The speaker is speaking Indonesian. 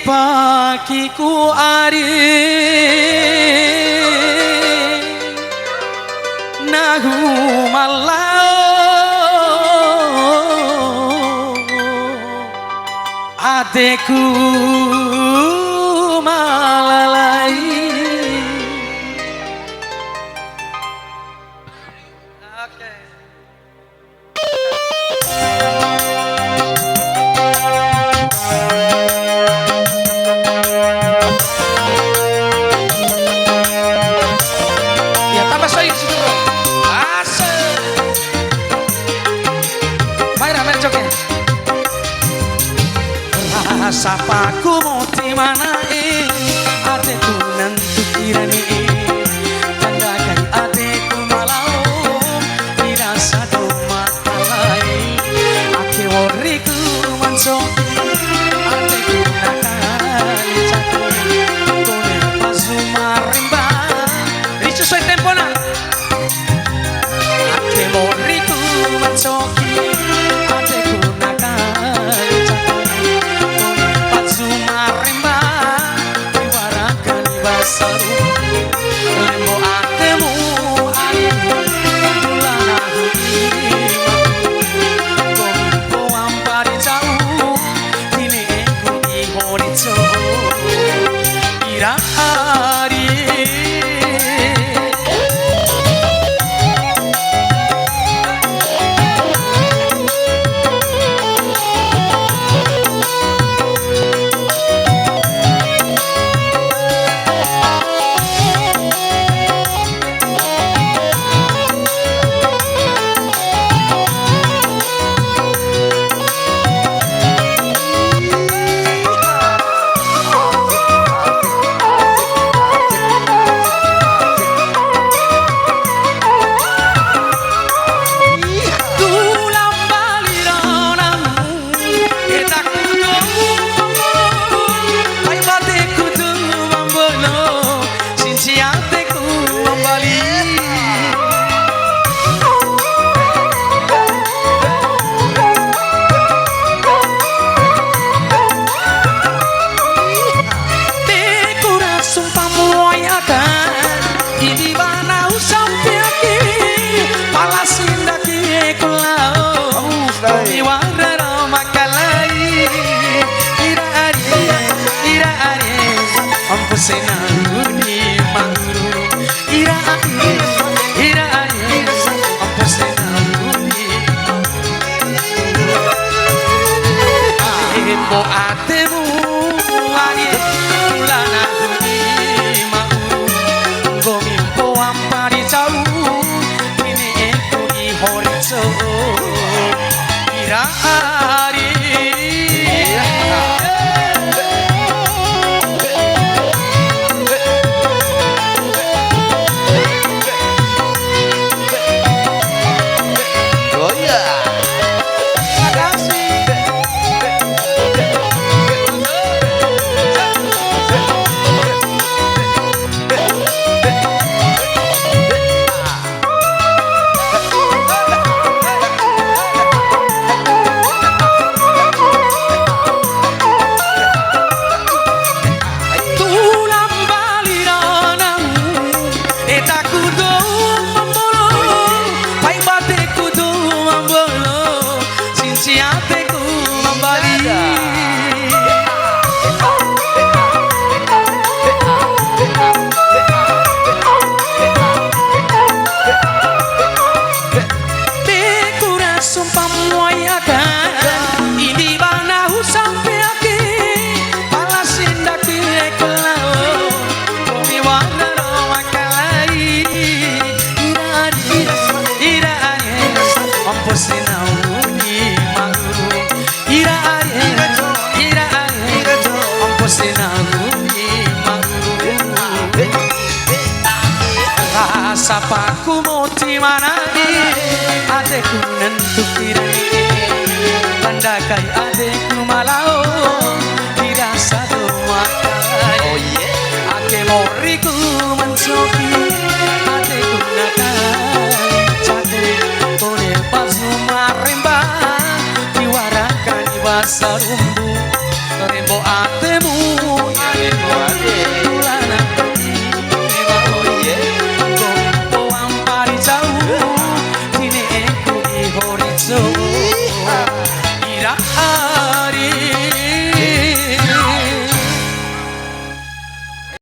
pakiku ari nahu malau adekku malalai. Sapaku mau dimana adekku nanti kirani tandakan adekku malau dirasa do matalai ake woriku mansoki adekku nakali cakuri kone pasu marimba ricu soy tempona ake woriku mansoki adekku nakali cakuri Marimba diwarakan basaru lembo atemu ayu bulana hudima kompo ampari jauh ini aku di horizon irahari. Senanguni manguru ira apa senanguni embo atemu ari ulana huni manguru gomimpo ampari jauh ini aku di horizon ira sapaku mau dimana adekku nentuk kirani bandakai adekku malau dirasa domakai ake moriku mencoki adekku nakali cakri kone pasu marimba diwarakan basaru